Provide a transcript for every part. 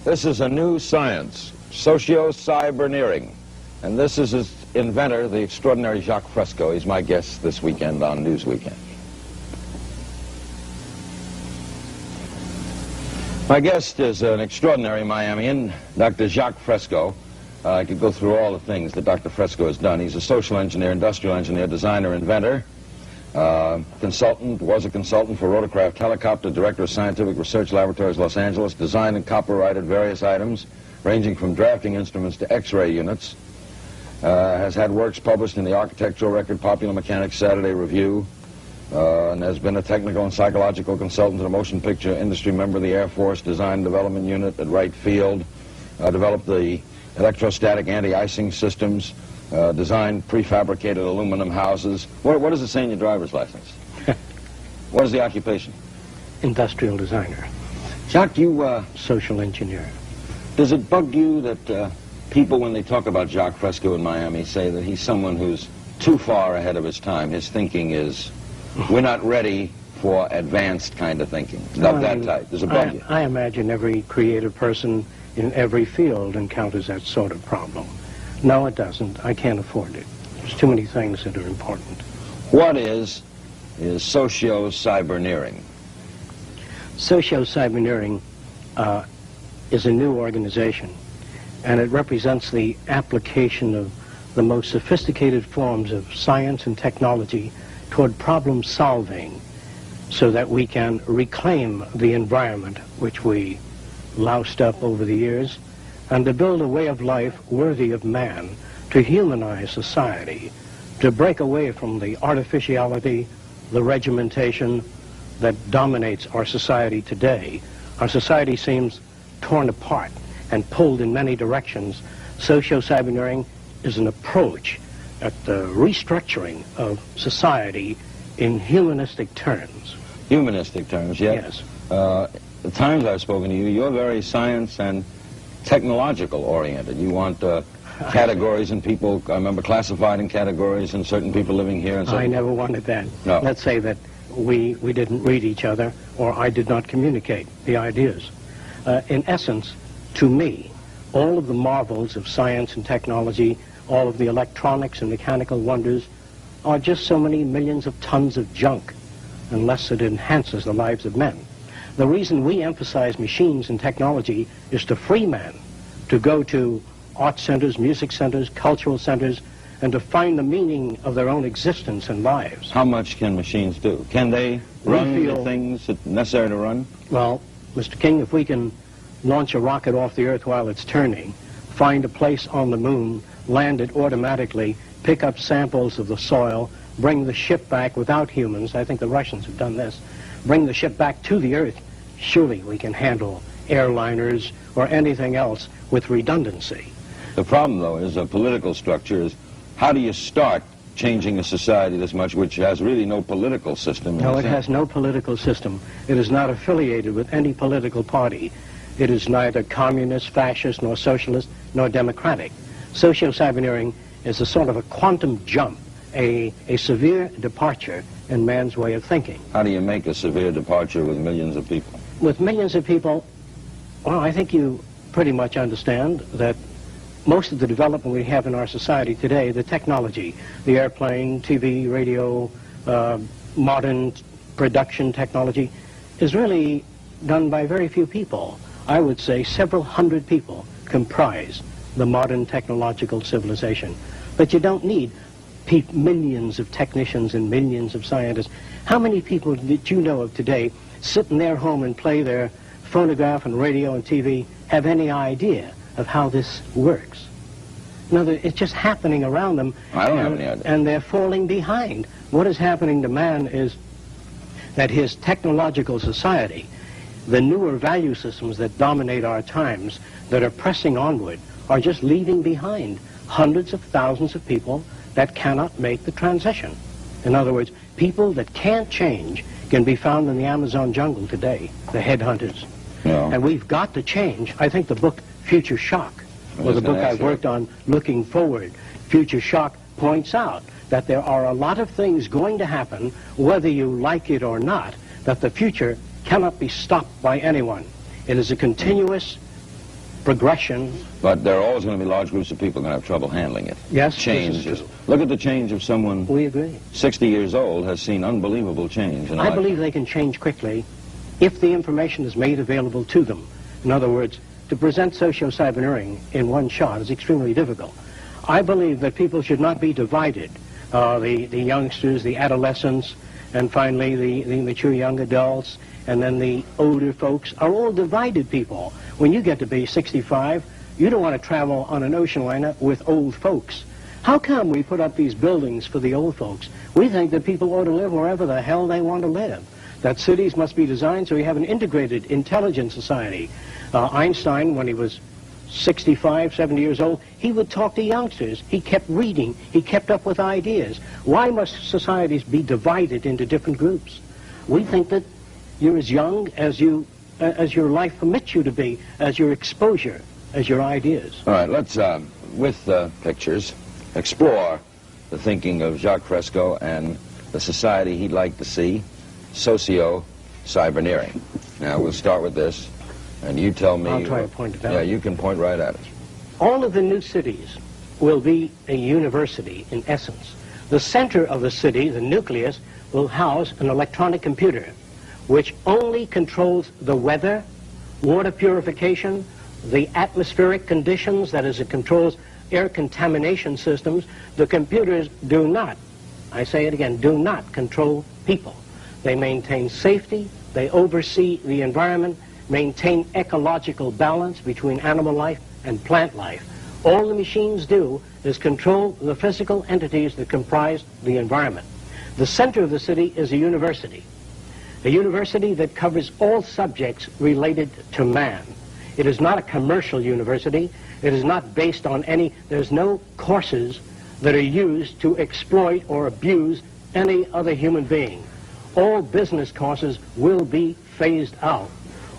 This is a new science, socio-cyberneering. And this is its inventor, the extraordinary Jacque Fresco. He's my guest this weekend on News Weekend. My guest is an extraordinary Miamian, Dr. Jacque Fresco. I could go through all the things that Dr. Fresco has done. He's a social engineer, industrial engineer, designer, inventor, consultant, was a consultant for Rotorcraft Helicopter, director of Scientific Research Laboratories, Los Angeles, designed and copyrighted various items, ranging from drafting instruments to X-ray units. Has had works published in the Architectural Record, Popular Mechanics, Saturday Review, and has been a technical and psychological consultant to the motion picture industry, member of the Air Force Design and Development Unit at Wright Field, developed the electrostatic anti-icing systems, designed prefabricated aluminum houses. What does it say in your driver's license? What is the occupation? Industrial designer. Jacque, you... Social engineer. Does it bug you that people, when they talk about Jacque Fresco in Miami, say that he's someone who's too far ahead of his time? His thinking is, we're not ready for advanced kind of thinking. Not that type. Does it bug you? I imagine every creative person in every field encounters that sort of problem. No, it doesn't. I can't afford it. There's too many things that are important. What is socio-cyberneering? Socio-cyberneering is a new organization, and it represents the application of the most sophisticated forms of science and technology toward problem solving so that we can reclaim the environment which we loused up over the years, and to build a way of life worthy of man, to humanize society, to break away from the artificiality, the regimentation that dominates our society today. Our society seems torn apart and pulled in many directions. Socio-cyberneering is an approach at the restructuring of society in humanistic terms. Humanistic terms, yes. The times I've spoken to you, you're very science and technological oriented. You want categories and people, I remember, classified in categories and certain people living here. And I never wanted that. No. Let's say that we didn't read each other, or I did not communicate the ideas. In essence, to me, all of the marvels of science and technology, all of the electronics and mechanical wonders are just so many millions of tons of junk, unless it enhances the lives of men. The reason we emphasize machines and technology is to free man, to go to art centers, music centers, cultural centers, and to find the meaning of their own existence and lives. How much can machines do? Can they run the things that are necessary to run? Well, Mr. King, if we can launch a rocket off the Earth while it's turning, find a place on the moon, land it automatically, pick up samples of the soil, bring the ship back without humans, I think the Russians have done this, bring the ship back to the Earth, surely we can handle airliners or anything else with redundancy. The problem, though, is a political structure. Is how do you start changing a society this much, which has really no political system? No, it has no political system. It is not affiliated with any political party. It is neither communist, fascist, nor socialist, nor democratic. Socio-cyberneering is a sort of a quantum jump, a severe departure in man's way of thinking. How do you make a severe departure with millions of people? With millions of people, well, I think you pretty much understand that most of the development we have in our society today, the technology, the airplane, TV, radio, modern production technology, is really done by very few people. I would say several hundred people comprise the modern technological civilization. But you don't need millions of technicians and millions of scientists. How many people that you know of today sit in their home and play their phonograph and radio and TV have any idea of how this works? No, it's just happening around them. I don't have any idea. And they're falling behind. What is happening to man is that his technological society, the newer value systems that dominate our times, that are pressing onward, are just leaving behind hundreds of thousands of people that cannot make the transition. In other words, people that can't change can be found in the Amazon jungle today, the headhunters. No. And we've got to change. I think the book Future Shock, or the book I've worked on, Looking Forward, Future Shock points out that there are a lot of things going to happen, whether you like it or not, that the future cannot be stopped by anyone. It is a continuous progression. But there are always going to be large groups of people going to have trouble handling it. Yes, change. this is true. Look at the change of someone. We agree. 60 years old has seen unbelievable change. I believe they can change quickly if the information is made available to them. In other words, to present socio-cyberneering in one shot is extremely difficult. I believe that people should not be divided. The youngsters, the adolescents, and finally the mature young adults, and then the older folks are all divided people. When you get to be 65, you don't want to travel on an ocean liner with old folks. How come we put up these buildings for the old folks? We think that people ought to live wherever the hell they want to live. That cities must be designed so we have an integrated, intelligent society. Einstein, when he was 65, 70 years old, he would talk to youngsters. He kept reading. He kept up with ideas. Why must societies be divided into different groups? We think that you're as young as your life permits you to be, as your exposure, as your ideas. All right, let's, with pictures, explore the thinking of Jacque Fresco and the society he'd like to see, socio-cyberneering. Now, we'll start with this. And you tell me... I'll try to point it out. Yeah, you can point right at it. All of the new cities will be a university, in essence. The center of the city, the nucleus, will house an electronic computer, which only controls the weather, water purification, the atmospheric conditions, that is, it controls air contamination systems. The computers do not, I say it again, do not control people. They maintain safety, they oversee the environment, maintain ecological balance between animal life and plant life. All the machines do is control the physical entities that comprise the environment. The center of the city is a university that covers all subjects related to man. It is not a commercial university. It is not based on there's no courses that are used to exploit or abuse any other human being. All business courses will be phased out.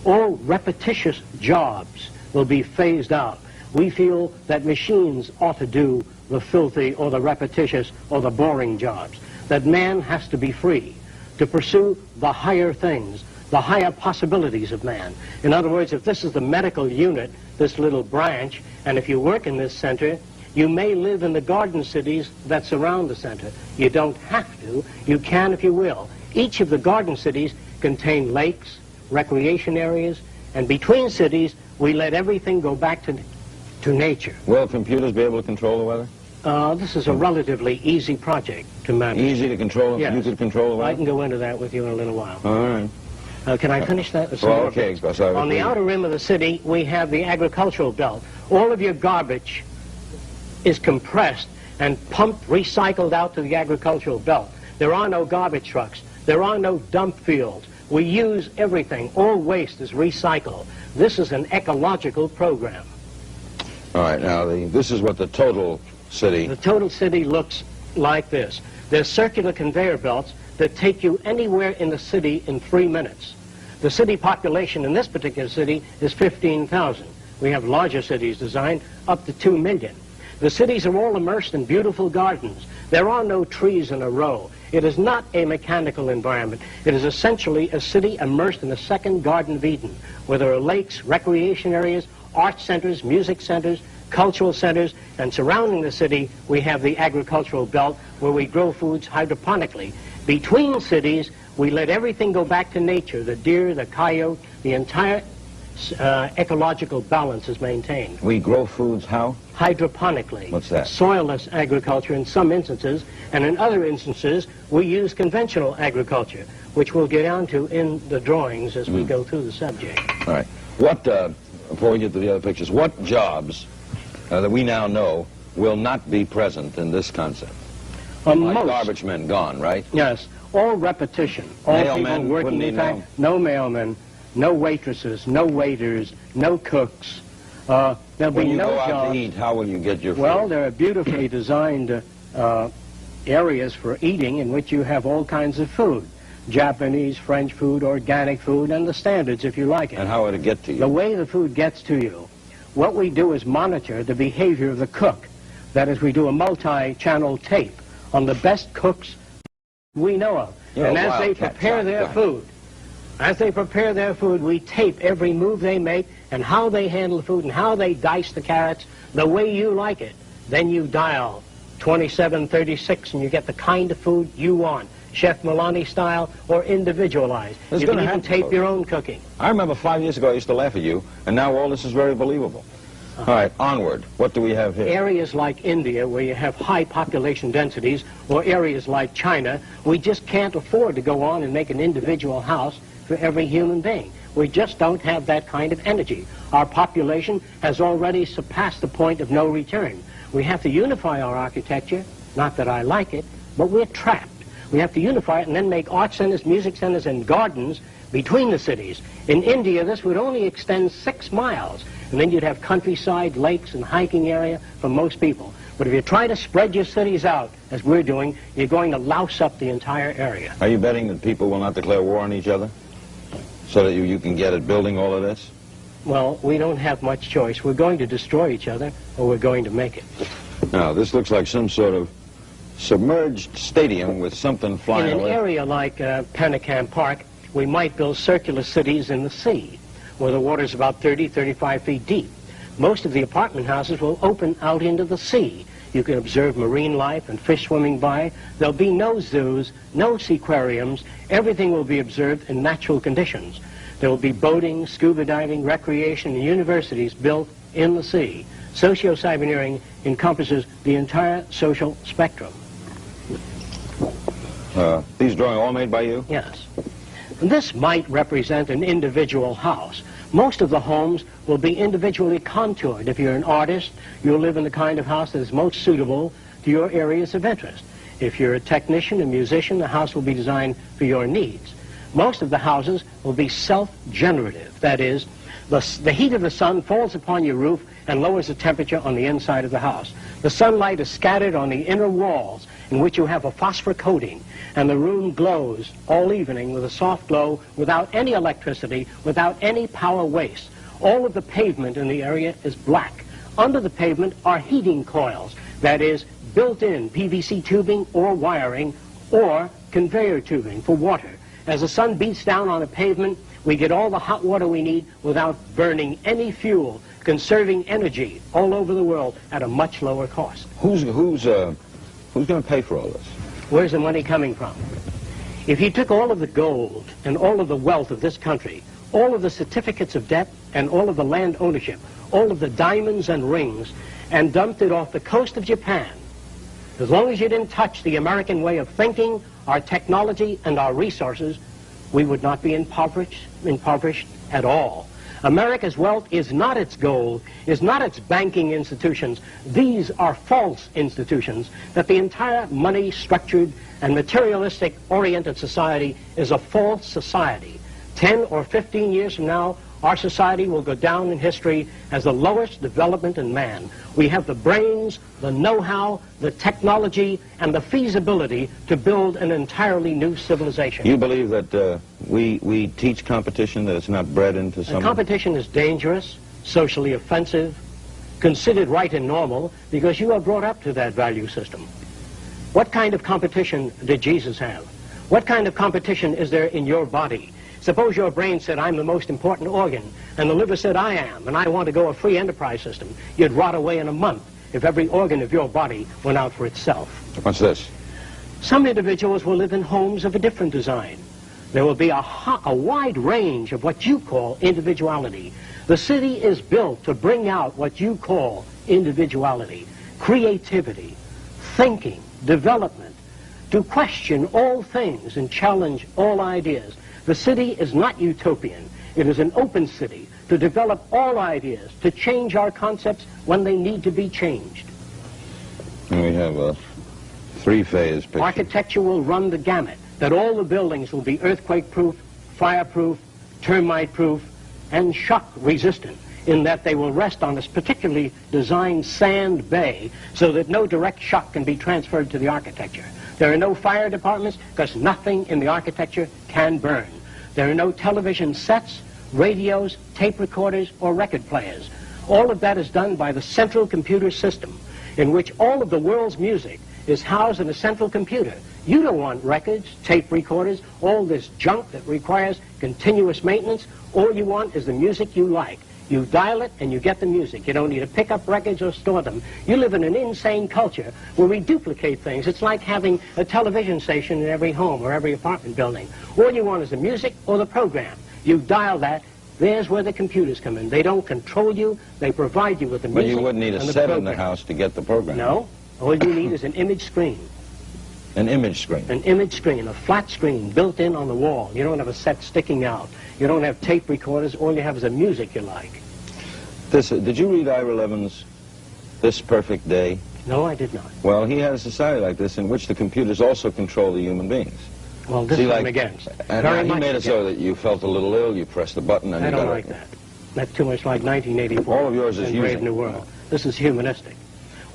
All repetitious jobs will be phased out. We feel that machines ought to do the filthy or the repetitious or the boring jobs. That man has to be free to pursue the higher things, the higher possibilities of man. In other words, if this is the medical unit, this little branch, and if you work in this center, you may live in the garden cities that surround the center. You don't have to. You can if you will. Each of the garden cities contain lakes, recreation areas, and between cities, we let everything go back to nature. Will computers be able to control the weather? This is a relatively easy project to manage. Easy to control? Yes. You could control the weather? I can go into that with you in a little while. All right. Can I finish that? Well, okay. On the outer rim of the city, we have the agricultural belt. All of your garbage is compressed and pumped, recycled out to the agricultural belt. There are no garbage trucks. There are no dump fields. We use everything. All waste is recycled. This is an ecological program. All right, now this is what the total city... The total city looks like this. There's circular conveyor belts that take you anywhere in the city in 3 minutes. The city population in this particular city is 15,000. We have larger cities designed up to 2 million. The cities are all immersed in beautiful gardens. There are no trees in a row. It is not a mechanical environment. It is essentially a city immersed in a second Garden of Eden, where there are lakes, recreation areas, art centers, music centers, cultural centers, and surrounding the city, we have the agricultural belt where we grow foods hydroponically. Between cities, we let everything go back to nature. The deer, the coyote, the entire ecological balance is maintained. We grow foods how? Hydroponically. What's that? Soilless agriculture in some instances, and in other instances, we use conventional agriculture, which we'll get down to in the drawings as we go through the subject. All right. What, before we get to the other pictures, what jobs that we now know will not be present in this concept? Like garbage men gone, right? Yes. All repetition. All mailmen, people working, in fact, no mailmen, no waitresses, no waiters, no cooks. There'll be no jobs. When you go out to eat, how will you get your food? Well, there are beautifully designed areas for eating in which you have all kinds of food. Japanese, French food, organic food, and the standards if you like it. And how will it get to you? The way the food gets to you, what we do is monitor the behavior of the cook. That is, we do a multi-channel tape on the best cooks we know of. You're and a as they wildcat, prepare John. their food, As they prepare their food, we tape every move they make and how they handle the food and how they dice the carrots the way you like it. Then you dial 2736 and you get the kind of food you want. Chef Milani style or individualized. You can even tape your own cooking. I remember 5 years ago I used to laugh at you, and now all this is very believable. All right, onward. What do we have here? Areas like India, where you have high population densities, or areas like China, we just can't afford to go on and make an individual house for every human being. We just don't have that kind of energy. Our population has already surpassed the point of no return. We have to unify our architecture. Not that I like it, but we're trapped. We have to unify it and then make art centers, music centers, and gardens between the cities. In India, this would only extend 6 miles, and then you'd have countryside, lakes, and hiking area for most people. But if you try to spread your cities out, as we're doing, you're going to louse up the entire area. Are you betting that people will not declare war on each other so that you can get at building all of this? Well, we don't have much choice. We're going to destroy each other, or we're going to make it. Now, this looks like some sort of submerged stadium with something flying In an away. area like Penicam Park, we might build circular cities in the sea, where the water's about 30, 35 feet deep. Most of the apartment houses will open out into the sea. You can observe marine life and fish swimming by. There'll be no zoos, no seaquariums. Everything will be observed in natural conditions. There will be boating, scuba diving, recreation, and universities built in the sea. Socio-cyberneering encompasses the entire social spectrum. These drawings all made by you? Yes. This might represent an individual house. Most of the homes will be individually contoured. If you're an artist, you'll live in the kind of house that is most suitable to your areas of interest. If you're a technician, a musician, the house will be designed for your needs. Most of the houses will be self-generative. That is, the heat of the sun falls upon your roof and lowers the temperature on the inside of the house. The sunlight is scattered on the inner walls, in which you have a phosphor coating, and the room glows all evening with a soft glow without any electricity, without any power waste. All of the pavement in the area is black. Under the pavement are heating coils, that is, built-in PVC tubing or wiring or conveyor tubing for water. As the sun beats down on a pavement, we get all the hot water we need without burning any fuel, conserving energy all over the world at a much lower cost. Who's going to pay for all this? Where's the money coming from? If you took all of the gold and all of the wealth of this country, all of the certificates of debt and all of the land ownership, all of the diamonds and rings, and dumped it off the coast of Japan, as long as you didn't touch the American way of thinking, our technology, and our resources, we would not be impoverished at all. America's wealth is not its gold, is not its banking institutions. These are false institutions, that the entire money-structured and materialistic-oriented society is a false society. 10 or 15 years from now, our society will go down in history as the lowest development in man. We have the brains, the know-how, the technology, and the feasibility to build an entirely new civilization. You believe that we teach competition, that it's not bred into some... Competition is dangerous, socially offensive, considered right and normal, because you are brought up to that value system. What kind of competition did Jesus have? What kind of competition is there in your body? Suppose your brain said, I'm the most important organ, and the liver said, I am, and I want to go a free enterprise system. You'd rot away in a month if every organ of your body went out for itself. What's this? Some individuals will live in homes of a different design. There will be a wide range of what you call individuality. The city is built to bring out what you call individuality, creativity, thinking, development, to question all things and challenge all ideas. The city is not utopian. It is an open city to develop all ideas, to change our concepts when they need to be changed. And we have a three-phase picture. Architecture will run the gamut, that all the buildings will be earthquake-proof, fire-proof, termite-proof, and shock-resistant, in that they will rest on a particularly designed sand bay so that no direct shock can be transferred to the architecture. There are no fire departments because nothing in the architecture can burn. There are no television sets, radios, tape recorders, or record players. All of that is done by the central computer system, in which all of the world's music is housed in a central computer. You don't want records, tape recorders, all this junk that requires continuous maintenance. All you want is the music you like. You dial it and you get the music. You don't need to pick up records or store them. You live in an insane culture where we duplicate things. It's like having a television station in every home or every apartment building. All you want is the music or the program. You dial that. There's where the computers come in. They don't control you. They provide you with the music. But you wouldn't need a set in the house to get the program. No. All you need is an image screen. An image screen? An image screen, a flat screen built in on the wall. You don't have a set sticking out. You don't have tape recorders. All you have is the music you like. Did you read Ira Levin's This Perfect Day? No, I did not. Well, he had a society like this in which the computers also control the human beings. Well, this I'm against. And he made it so that you felt a little ill, you pressed the button, and I you got don't like that. That's too much like 1984. All of yours is Brave New World. This is humanistic.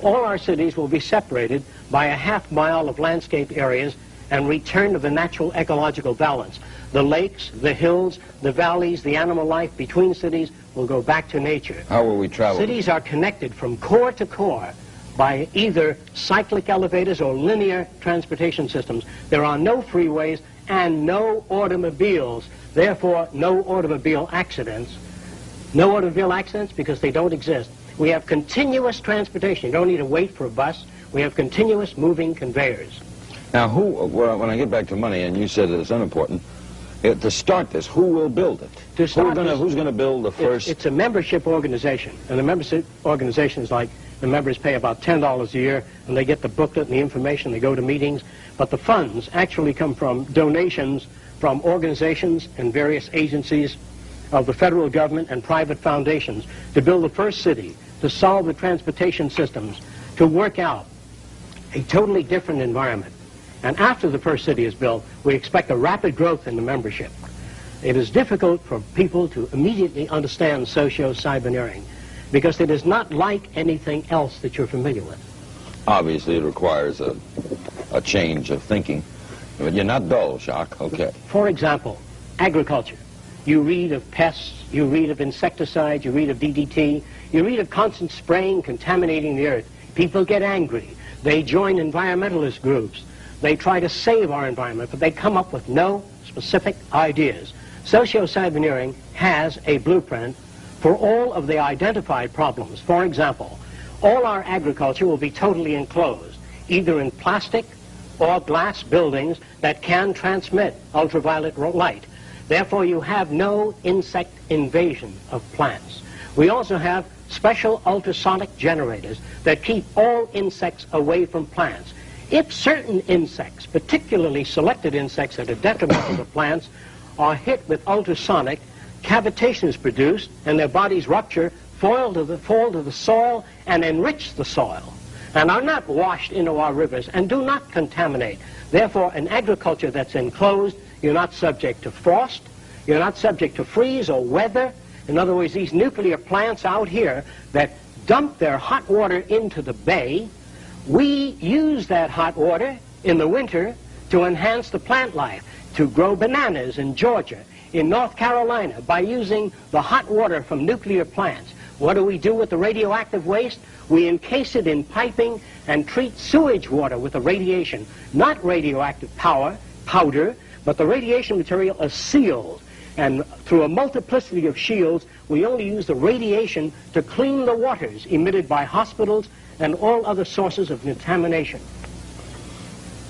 All our cities will be separated by a half-mile of landscape areas and return to the natural ecological balance. The lakes, the hills, the valleys, the animal life between cities will go back to nature. How will we travel? Cities are connected from core to core by either cyclic elevators or linear transportation systems. There are no freeways and no automobiles, therefore no automobile accidents. No automobile accidents because they don't exist. We have continuous transportation. You don't need to wait for a bus. We have continuous moving conveyors. Now, when I get back to money, and you said that it's unimportant, to start this, who will build it? Who's going to build the first? It's a membership organization, and the membership organization is like the members pay about $10 a year, and they get the booklet and the information. They go to meetings, but the funds actually come from donations from organizations and various agencies of the federal government and private foundations to build the first city, to solve the transportation systems, to work out a totally different environment. And after the first city is built, we expect a rapid growth in the membership. It is difficult for people to immediately understand socio-cyberneering because it is not like anything else that you're familiar with. Obviously, it requires a change of thinking. But you're not dull, Jacque. Okay. For example, agriculture. You read of pests, you read of insecticides, you read of DDT, you read of constant spraying, contaminating the earth. People get angry. They join environmentalist groups. They try to save our environment, but they come up with no specific ideas. Socio-cyberneering has a blueprint for all of the identified problems. For example, all our agriculture will be totally enclosed, either in plastic or glass buildings that can transmit ultraviolet light. Therefore, you have no insect invasion of plants. We also have special ultrasonic generators that keep all insects away from plants. If certain insects, particularly selected insects that are detrimental to plants, are hit with ultrasonic, cavitation is produced and their bodies rupture, fall to the soil and enrich the soil, and are not washed into our rivers and do not contaminate. Therefore, an agriculture that's enclosed, you're not subject to frost, you're not subject to freeze or weather. In other words, these nuclear plants out here that dump their hot water into the bay, we use that hot water in the winter to enhance the plant life, to grow bananas in Georgia, in North Carolina, by using the hot water from nuclear plants. What do we do with the radioactive waste? We encase it in piping and treat sewage water with the radiation. Not radioactive powder, but the radiation material is sealed. And through a multiplicity of shields, we only use the radiation to clean the waters emitted by hospitals and all other sources of contamination.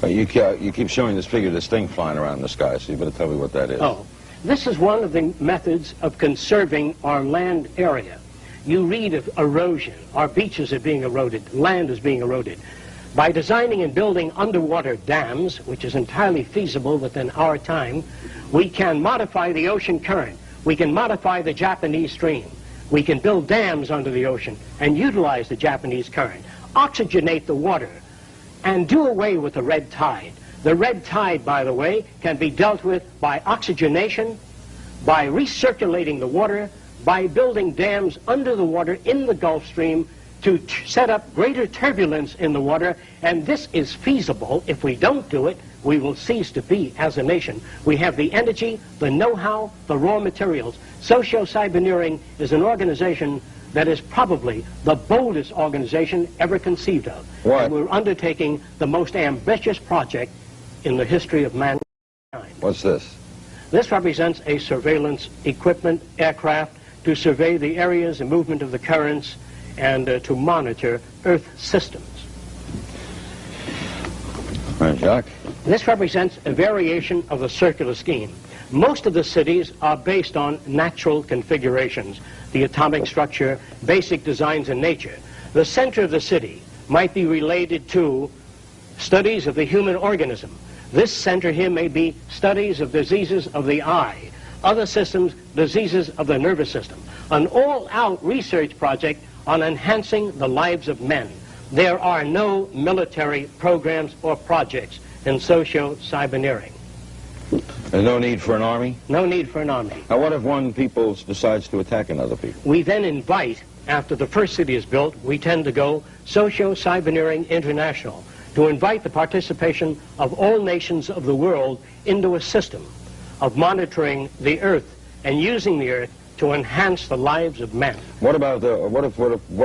You keep showing this figure, this thing flying around in the sky, so you better tell me what that is. Oh, this is one of the methods of conserving our land area. You read of erosion. Our beaches are being eroded. Land is being eroded. By designing and building underwater dams, which is entirely feasible within our time, we can modify the ocean current. We can modify the Japanese stream. We can build dams under the ocean and utilize the Japanese current, oxygenate the water, and do away with the red tide. The red tide, by the way, can be dealt with by oxygenation, by recirculating the water, by building dams under the water in the Gulf Stream to set up greater turbulence in the water, and this is feasible. If we don't do it, we will cease to be as a nation. We have the energy, the know-how, the raw materials. Socio-cyberneering is an organization that is probably the boldest organization ever conceived of. What? And we're undertaking the most ambitious project in the history of mankind. What's this? This represents a surveillance equipment aircraft to survey the areas and movement of the currents and to monitor Earth systems. All right, Jacque. This represents a variation of the circular scheme. Most of the cities are based on natural configurations, the atomic structure, basic designs in nature. The center of the city might be related to studies of the human organism. This center here may be studies of diseases of the eye, other systems, diseases of the nervous system. An all-out research project on enhancing the lives of men. There are no military programs or projects in socio-cyberneering. There's no need for an army? No need for an army. Now, what if one people decides to attack another people? We then invite, after the first city is built, we tend to go socio-cyberneering international, to invite the participation of all nations of the world into a system of monitoring the Earth and using the Earth to enhance the lives of men. What about what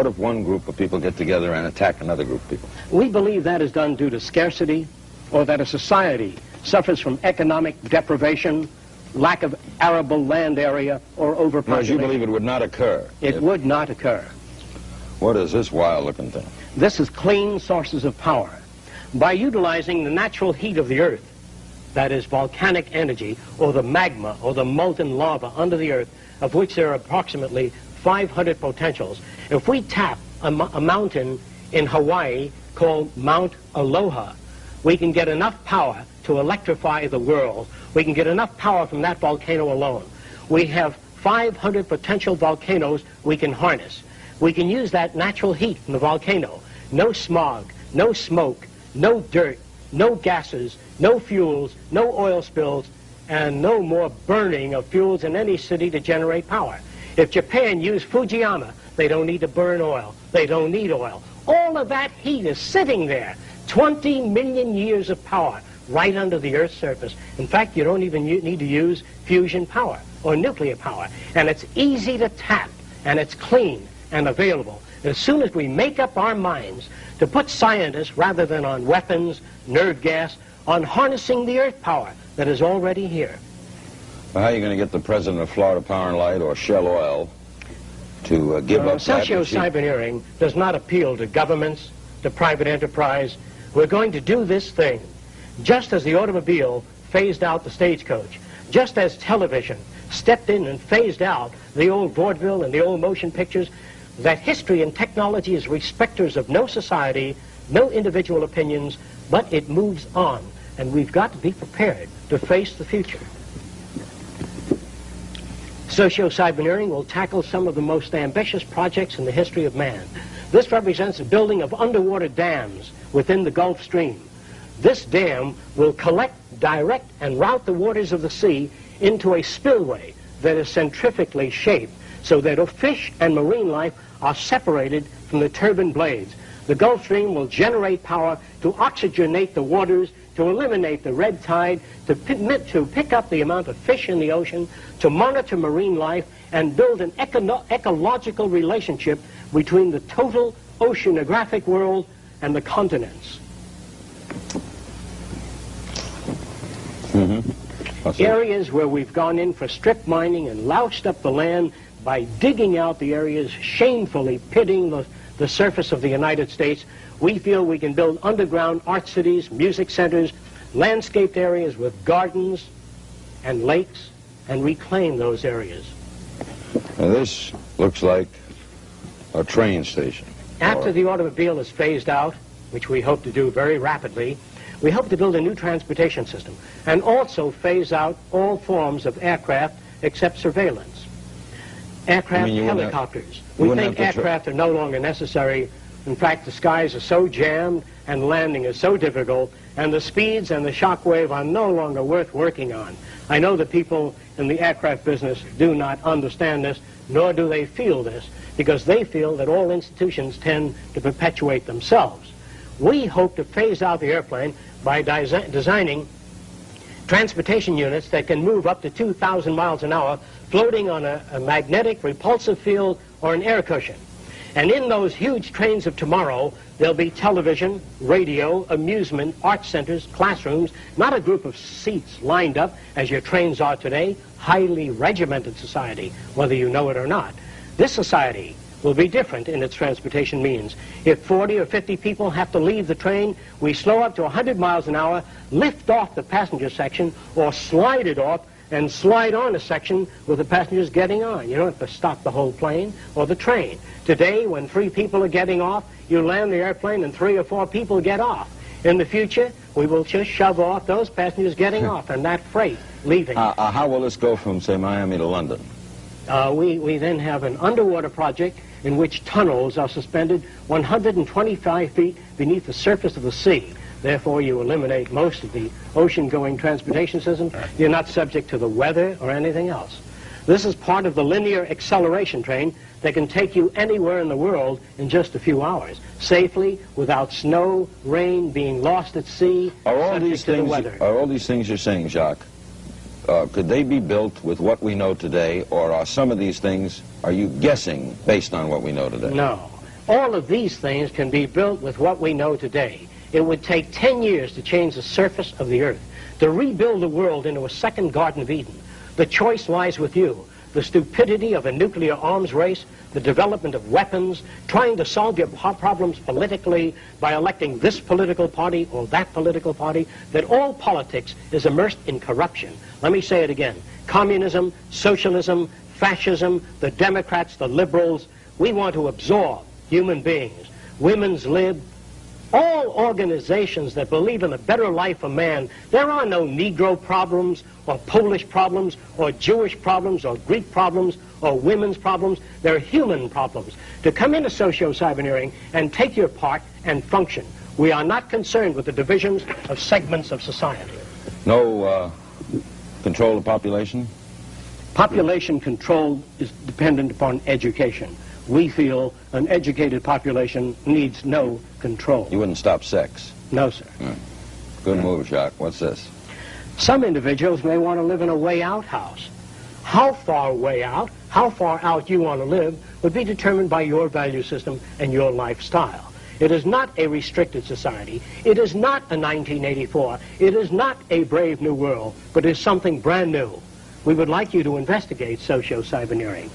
if one group of people get together and attack another group of people? We believe that is done due to scarcity, or that a society suffers from economic deprivation, lack of arable land area, or overpopulation. No, you believe it would not occur? It would not occur. What is this wild-looking thing? This is clean sources of power. By utilizing the natural heat of the Earth, that is volcanic energy, or the magma, or the molten lava under the Earth, of which there are approximately 500 potentials. If we tap a mountain in Hawaii called Mount Aloha, we can get enough power to electrify the world. We can get enough power from that volcano alone. We have 500 potential volcanoes we can harness. We can use that natural heat from the volcano. No smog, no smoke, no dirt, no gases, no fuels, no oil spills, and no more burning of fuels in any city to generate power. If Japan used Fujiyama, they don't need to burn oil. They don't need oil. All of that heat is sitting there. 20 million years of power right under the Earth's surface. In fact, you don't even need to use fusion power or nuclear power. And it's easy to tap, and it's clean and available. As soon as we make up our minds to put scientists, rather than on weapons, nerve gas, on harnessing the Earth power that is already here. Well, how are you going to get the president of Florida Power and Light or Shell Oil to give up that? Socio-cyberneering does not appeal to governments, to private enterprise. We're going to do this thing just as the automobile phased out the stagecoach, just as television stepped in and phased out the old vaudeville and the old motion pictures. That history and technology is respecters of no society, no individual opinions, but it moves on, and we've got to be prepared to face the future. Socio-cyberneering will tackle some of the most ambitious projects in the history of man. This represents the building of underwater dams within the Gulf Stream. This dam will collect, direct, and route the waters of the sea into a spillway that is centrifugally shaped so that fish and marine life are separated from the turbine blades. The Gulf Stream will generate power to oxygenate the waters, to eliminate the red tide, to pick up the amount of fish in the ocean, to monitor marine life, and build an ecological relationship between the total oceanographic world and the continents. Areas where we've gone in for strip mining and loused up the land by digging out the areas, shamefully pitting the surface of the United States, we feel we can build underground art cities, music centers, landscaped areas with gardens and lakes, and reclaim those areas. Now this looks like a train station. After the automobile is phased out, which we hope to do very rapidly, we hope to build a new transportation system and also phase out all forms of aircraft except surveillance. Aircraft, helicopters. We think aircraft are no longer necessary. In fact, the skies are so jammed and landing is so difficult, and the speeds and the shock wave are no longer worth working on. I know the people in the aircraft business do not understand this, nor do they feel this, because they feel that all institutions tend to perpetuate themselves. We hope to phase out the airplane by designing transportation units that can move up to 2,000 miles an hour, floating on a magnetic repulsive field or an air cushion. And in those huge trains of tomorrow, there'll be television, radio, amusement, art centers, classrooms, not a group of seats lined up as your trains are today, highly regimented society, whether you know it or not. This society will be different in its transportation means. If 40 or 50 people have to leave the train, we slow up to 100 miles an hour, lift off the passenger section, or slide it off and slide on a section with the passengers getting on. You don't have to stop the whole plane or the train. Today, when 3 people are getting off, you land the airplane and 3 or 4 people get off. In the future, we will just shove off those passengers getting off and that freight leaving. How will this go from, say, Miami to London? We then have an underwater project in which tunnels are suspended 125 feet beneath the surface of the sea. Therefore, you eliminate most of the ocean-going transportation system. You're not subject to the weather or anything else. This is part of the linear acceleration train that can take you anywhere in the world in just a few hours, safely, without snow, rain, being lost at sea, subject to the weather. Are all these things you're saying, Jacque, could they be built with what we know today, or are some of these things, are you guessing based on what we know today? No. All of these things can be built with what we know today. It would take 10 years to change the surface of the earth, to rebuild the world into a second Garden of Eden. The choice lies with you. The stupidity of a nuclear arms race, the development of weapons, trying to solve your problems politically by electing this political party or that political party, that all politics is immersed in corruption. Let me say it again. Communism, socialism, fascism, the Democrats, the liberals, we want to absorb human beings. Women's lib, all organizations that believe in a better life for man. There are no Negro problems or Polish problems or Jewish problems or Greek problems or women's problems. They're human problems. To come into socio-cyberneering and take your part and function. We are not concerned with the divisions of segments of society. No control of population? Population control is dependent upon education. We feel an educated population needs no control. You wouldn't stop sex? No, sir. Good move, Jacque. What's this? Some individuals may want to live in a way-out house. How far way out, how far out you want to live would be determined by your value system and your lifestyle. It is not a restricted society. It is not a 1984. It is not a brave new world, but it is something brand new. We would like you to investigate socio-cyberneering.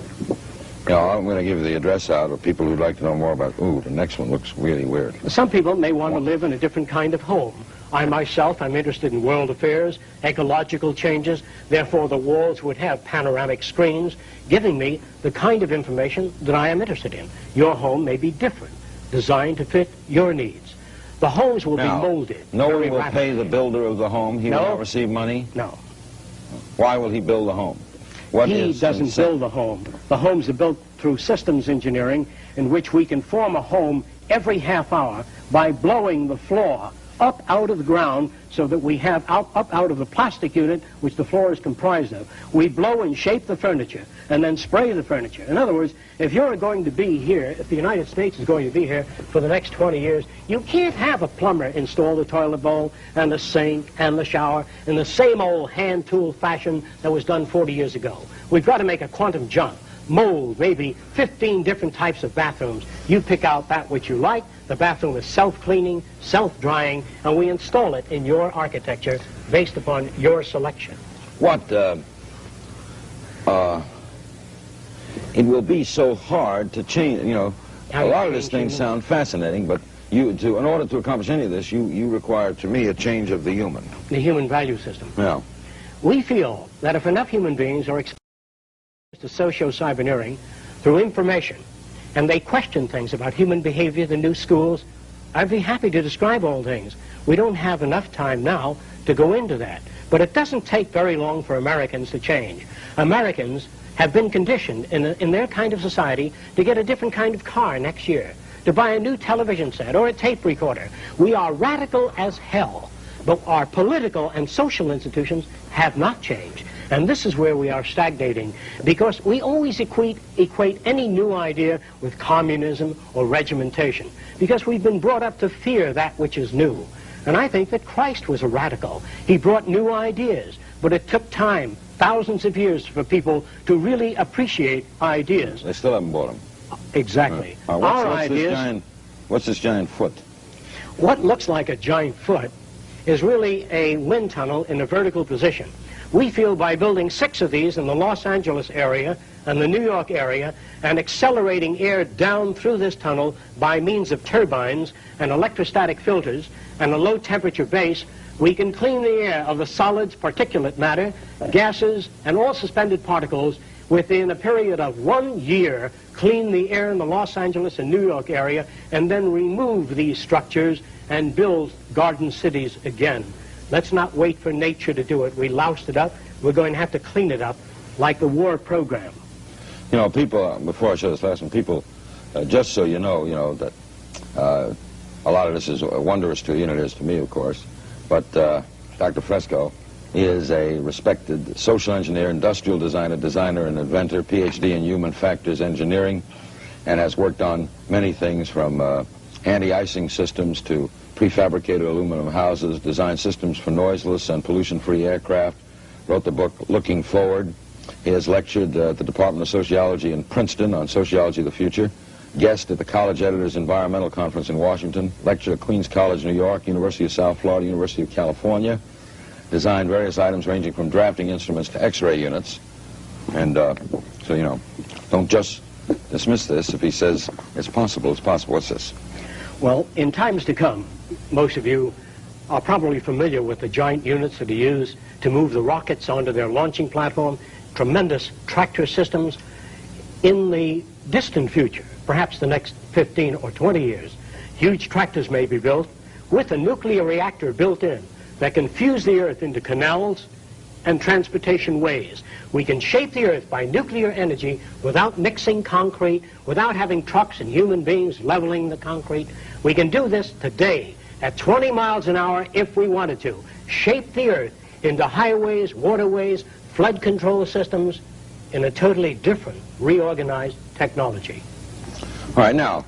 Yeah, I'm going to give the address out of people who'd like to know more about, ooh, the next one looks really weird. Some people may want to live in a different kind of home. I myself am interested in world affairs, ecological changes, therefore the walls would have panoramic screens giving me the kind of information that I am interested in. Your home may be different, designed to fit your needs. The homes will be molded. No one will pay the builder of the home. He will not receive money? No. Why will he build the home? He doesn't build the home. The homes are built through systems engineering in which we can form a home every half hour by blowing the floor up out of the ground so that we have up out of the plastic unit which the floor is comprised of. We blow and shape the furniture and then spray the furniture. In other words, if you're going to be here, if the United States is going to be here for the next 20 years, you can't have a plumber install the toilet bowl and the sink and the shower in the same old hand tool fashion that was done 40 years ago. We've got to make a quantum jump. Mold maybe 15 different types of bathrooms. You pick out that which you like. The bathroom is self-cleaning, self-drying, and we install it in your architecture based upon your selection. What, it will be so hard to change, you know, a lot of these things sound fascinating, but in order to accomplish any of this, you require, to me, a change of the human. The human value system. Yeah. We feel that if enough human beings are exposed to socio-cyberneering through information, and they question things about human behavior, the new schools, I'd be happy to describe all things. We don't have enough time now to go into that. But it doesn't take very long for Americans to change. Americans have been conditioned in their kind of society to get a different kind of car next year, to buy a new television set or a tape recorder. We are radical as hell, but our political and social institutions have not changed. And this is where we are stagnating, because we always equate any new idea with communism or regimentation, because we've been brought up to fear that which is new. And I think that Christ was a radical. He brought new ideas, but it took time, thousands of years, for people to really appreciate ideas. They still haven't bought them. Exactly. What's this giant foot? What looks like a giant foot is really a wind tunnel in a vertical position. We feel by building 6 of these in the Los Angeles area and the New York area and accelerating air down through this tunnel by means of turbines and electrostatic filters and a low temperature base, we can clean the air of the solids, particulate matter, gases, and all suspended particles within a period of 1 year, clean the air in the Los Angeles and New York area, and then remove these structures and build garden cities again. Let's not wait for nature to do it. We loused it up. We're going to have to clean it up like the war program. You know, people, before I show this last one, people, just so you know that a lot of this is wondrous to you, and it is to me, of course, but Dr. Fresco is a respected social engineer, industrial designer and inventor, PhD in human factors engineering, and has worked on many things from anti-icing systems to prefabricated aluminum houses, designed systems for noiseless and pollution-free aircraft, wrote the book Looking Forward. He has lectured at the Department of Sociology in Princeton on Sociology of the Future, guest at the College Editors Environmental Conference in Washington, lectured at Queens College, New York, University of South Florida, University of California, designed various items ranging from drafting instruments to X-ray units. And so, you know, don't just dismiss this. If he says it's possible, it's possible. What's this? Well, in times to come, most of you are probably familiar with the giant units that are used to move the rockets onto their launching platform, tremendous tractor systems. In the distant future, perhaps the next 15 or 20 years, huge tractors may be built with a nuclear reactor built in that can fuse the earth into canals and transportation ways. We can shape the earth by nuclear energy without mixing concrete, without having trucks and human beings leveling the concrete. We can do this today at 20 miles an hour if we wanted to. Shape the earth into highways, waterways, flood control systems in a totally different, reorganized technology. All right, now,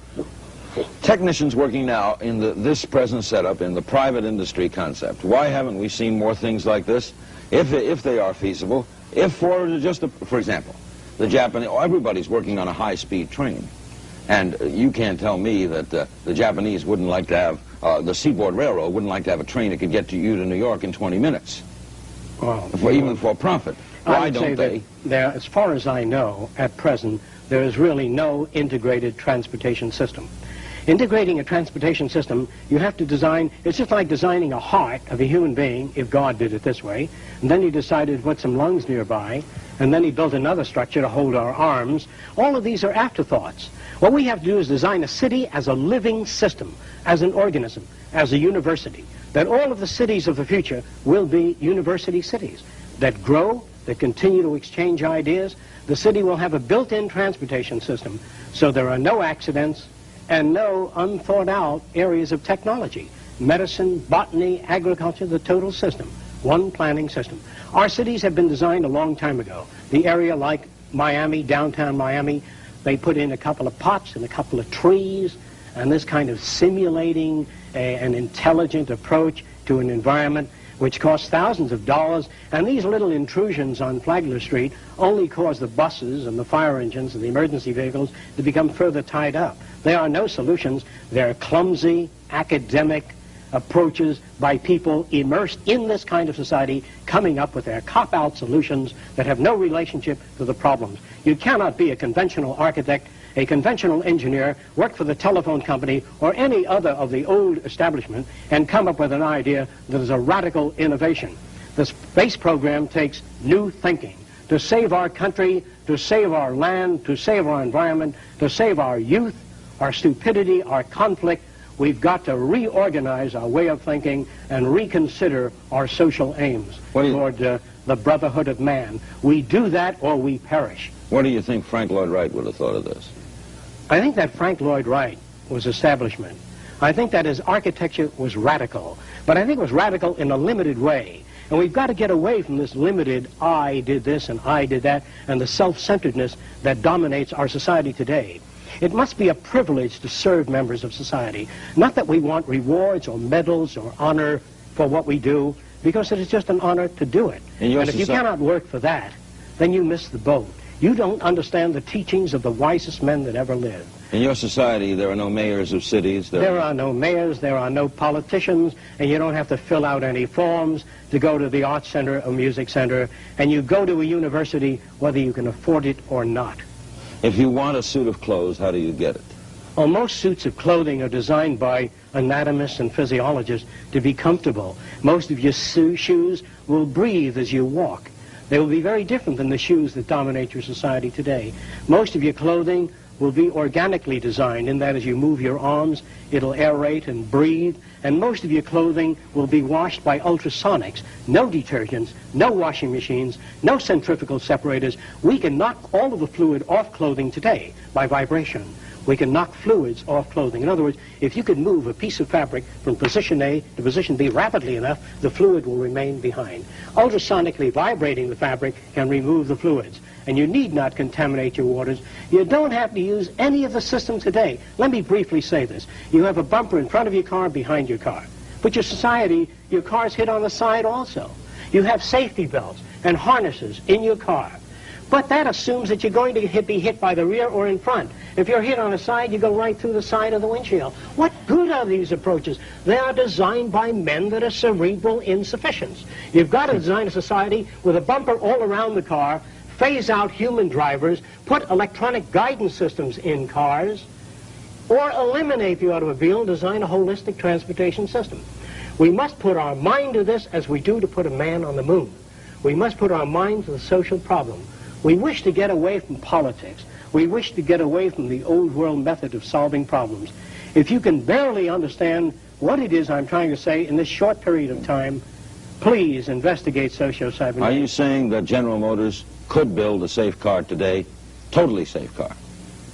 technicians working now in this present setup in the private industry concept, why haven't we seen more things like this? If they are feasible, for example, the Japanese, everybody's working on a high-speed train. And you can't tell me that the Japanese wouldn't like to have, the Seaboard Railroad wouldn't like to have a train that could get you to New York in 20 minutes. Well, even for profit. Why don't they? There, as far as I know, at present, there is really no integrated transportation system. Integrating a transportation system, you have to design, it's just like designing a heart of a human being, if God did it this way, and then he decided to put some lungs nearby, and then he built another structure to hold our arms. All of these are afterthoughts. What we have to do is design a city as a living system, as an organism, as a university, that all of the cities of the future will be university cities that grow, that continue to exchange ideas. The city will have a built-in transportation system, so there are no accidents and no unthought out areas of technology. Medicine, botany, agriculture, the total system. One planning system. Our cities have been designed a long time ago. The area like Miami, downtown Miami, they put in a couple of pots and a couple of trees, and this kind of simulating an intelligent approach to an environment which costs thousands of dollars, and these little intrusions on Flagler Street only cause the buses and the fire engines and the emergency vehicles to become further tied up. There are no solutions. They're clumsy, academic approaches by people immersed in this kind of society, coming up with their cop-out solutions that have no relationship to the problems. You cannot be a conventional architect, a conventional engineer, work for the telephone company or any other of the old establishment and come up with an idea that is a radical innovation. The space program takes new thinking to save our country, to save our land, to save our environment, to save our youth, our stupidity, our conflict. We've got to reorganize our way of thinking and reconsider our social aims toward the brotherhood of man. We do that or we perish. What do you think Frank Lloyd Wright would have thought of this? I think that Frank Lloyd Wright was establishment. I think that his architecture was radical, but I think it was radical in a limited way. And we've got to get away from this limited, I did this and I did that, and the self-centeredness that dominates our society today. It must be a privilege to serve members of society. Not that we want rewards or medals or honor for what we do, because it is just an honor to do it. And if you cannot work for that, then you miss the boat. You don't understand the teachings of the wisest men that ever lived. In your society, there are no mayors of cities? There are no mayors, there are no politicians, and you don't have to fill out any forms to go to the arts center or music center, and you go to a university whether you can afford it or not. If you want a suit of clothes, how do you get it? Well, most suits of clothing are designed by anatomists and physiologists to be comfortable. Most of your shoes will breathe as you walk. They will be very different than the shoes that dominate your society today. Most of your clothing will be organically designed, in that as you move your arms, it'll aerate and breathe, and most of your clothing will be washed by ultrasonics. No detergents, no washing machines, no centrifugal separators. We can knock all of the fluid off clothing today by vibration. We can knock fluids off clothing. In other words, if you could move a piece of fabric from position A to position B rapidly enough, the fluid will remain behind. Ultrasonically vibrating the fabric can remove the fluids, and you need not contaminate your waters. You don't have to use any of the systems today. Let me briefly say this. You have a bumper in front of your car, behind your car. But your society, your car's hit on the side also. You have safety belts and harnesses in your car. But that assumes that you're going to be hit by the rear or in front. If you're hit on the side, you go right through the side of the windshield. What good are these approaches? They are designed by men that are cerebral insufficients. You've got to design a society with a bumper all around the car, phase out human drivers, put electronic guidance systems in cars, or eliminate the automobile and design a holistic transportation system. We must put our mind to this as we do to put a man on the moon. We must put our mind to the social problem. We wish to get away from politics. We wish to get away from the old world method of solving problems. If you can barely understand what it is I'm trying to say in this short period of time, please investigate socio-cybernetics. Are you saying that General Motors could build a safe car today, totally safe car,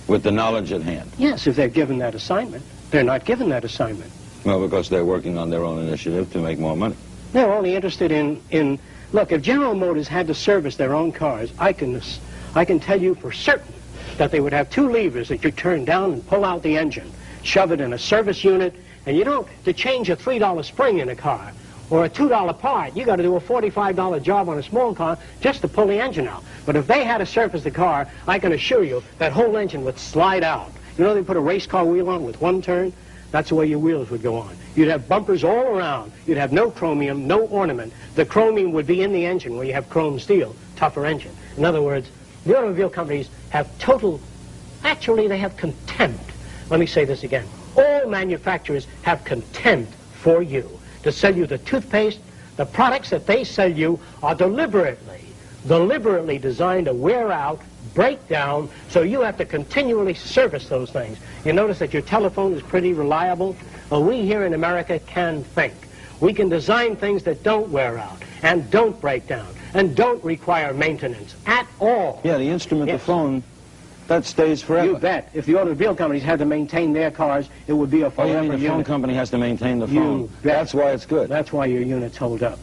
with the knowledge at hand? Yes, if they're given that assignment. They're not given that assignment. Well, because they're working on their own initiative to make more money. They're only interested in look, if General Motors had to service their own cars, I can tell you for certain that they would have two levers that you turn down and pull out the engine, shove it in a service unit, and you don't, to change a $3 spring in a car or a $2 part, you got to do a $45 job on a small car just to pull the engine out. But if they had to service the car, I can assure you that whole engine would slide out. You know they put a race car wheel on with one turn? That's the way your wheels would go on. You'd have bumpers all around. You'd have no chromium, no ornament. The chromium would be in the engine where you have chrome steel, tougher engine. In other words, the automobile companies have actually they have contempt. Let me say this again. All manufacturers have contempt for you to sell you the toothpaste. The products that they sell you are deliberately designed to wear out, break down, so you have to continually service those things. You notice that your telephone is pretty reliable? Well, we here in America can think. We can design things that don't wear out and don't break down and don't require maintenance at all. Yeah, the instrument, yes. The phone, that stays forever. You bet. If the automobile companies had to maintain their cars, it would be a forever unit. The phone company has to maintain the phone. You bet. That's why it's good. That's why your units hold up.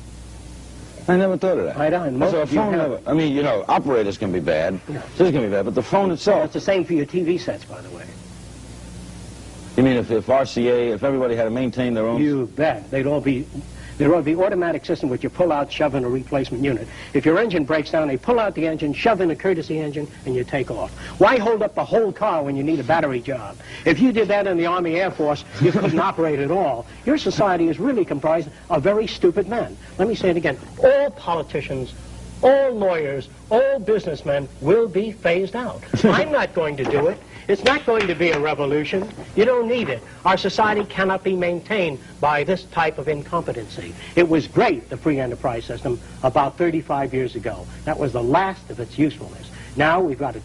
I never thought of that. I don't. So a phone never, I mean, you know, operators can be bad. No. This can be bad, but the phone itself. Well, it's the same for your TV sets, by the way. You mean if RCA, if everybody had to maintain their own? You bet. There'd all be automatic system which you pull out, shove in a replacement unit. If your engine breaks down, they pull out the engine, shove in a courtesy engine, and you take off. Why hold up the whole car when you need a battery job? If you did that in the Army Air Force, you couldn't operate at all. Your society is really comprised of very stupid men. Let me say it again. All politicians, all lawyers, all businessmen will be phased out. I'm not going to do it. It's not going to be a revolution. You don't need it. Our society cannot be maintained by this type of incompetency. It was great, the free enterprise system, about 35 years ago. That was the last of its usefulness. Now we've got to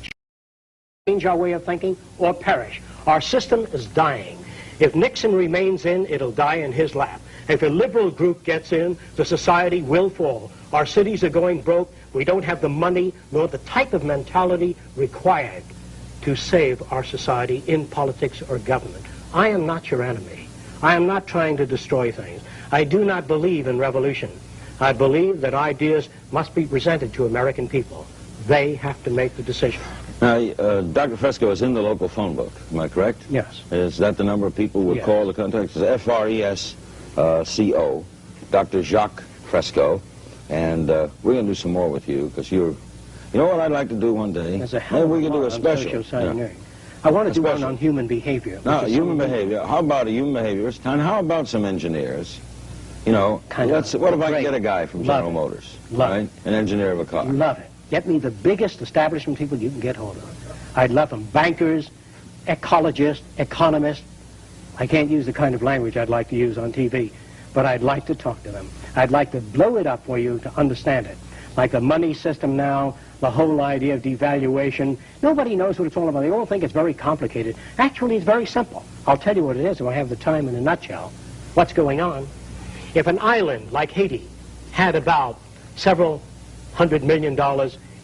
change our way of thinking or perish. Our system is dying. If Nixon remains in, it'll die in his lap. If a liberal group gets in, the society will fall. Our cities are going broke. We don't have the money nor the type of mentality required to save our society in politics or government. I am not your enemy. I am not trying to destroy things. I do not believe in revolution. I believe that ideas must be presented to American people. They have to make the decision. Now, Dr. Fresco is in the local phone book, am I correct? Yes. Is that the number people would call the contact? It's F-R-E-S-C-O, Dr. Jacque Fresco. And we're going to do some more with you, because you're... You know what I'd like to do one day? Maybe we could do a special. I want to do one on human behavior. No, human behavior. How about a human behaviorist? And how about some engineers? You know, what if I can get a guy from General Motors, right? An engineer of a car. Love it. Get me the biggest establishment people you can get hold of. I'd love them. Bankers, ecologists, economists. I can't use the kind of language I'd like to use on TV, but I'd like to talk to them. I'd like to blow it up for you to understand it. Like the money system now, the whole idea of devaluation. Nobody knows what it's all about. They all think it's very complicated. Actually, it's very simple. I'll tell you what it is if I have the time in a nutshell. What's going on? If an island like Haiti had about several $100 million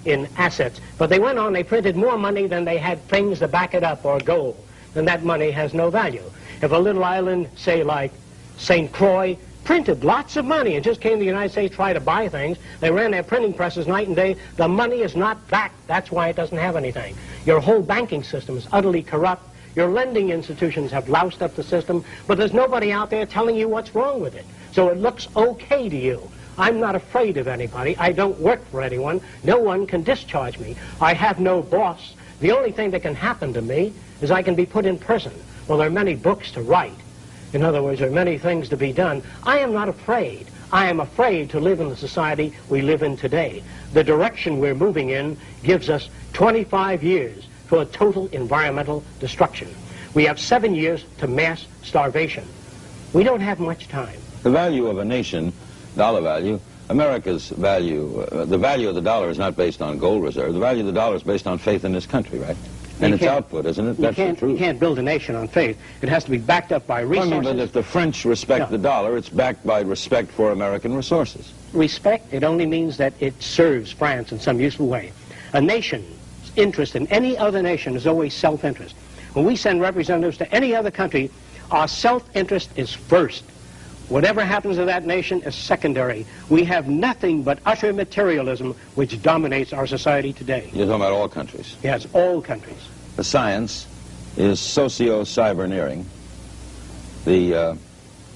in assets, but they went on, they printed more money than they had things to back it up or gold, then that money has no value. If a little island, say like St. Croix, printed lots of money and just came to the United States to try to buy things, they ran their printing presses night and day, the money is not back. That's why it doesn't have anything. Your whole banking system is utterly corrupt. Your lending institutions have loused up the system, but there's nobody out there telling you what's wrong with it. So it looks okay to you. I'm not afraid of anybody. I don't work for anyone. No one can discharge me. I have no boss. The only thing that can happen to me is I can be put in prison. Well, there are many books to write. In other words, there are many things to be done. I am not afraid. I am afraid to live in the society we live in today. The direction we're moving in gives us 25 years for total environmental destruction. We have 7 years to mass starvation. We don't have much time. The value of a nation, dollar value, America's value, the value of the dollar is not based on gold reserve. The value of the dollar is based on faith in this country, right? And its output, isn't it? That's the truth. You can't build a nation on faith. It has to be backed up by resources. But if the French respect the dollar, it's backed by respect for American resources. Respect, it only means that it serves France in some useful way. A nation's interest in any other nation is always self-interest. When we send representatives to any other country, our self-interest is first. Whatever happens to that nation is secondary. We have nothing but utter materialism which dominates our society today. You're talking about all countries? Yes, all countries. The science is socio-cyberneering. The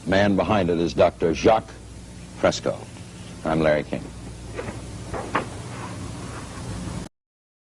man behind it is Dr. Jacque Fresco. I'm Larry King.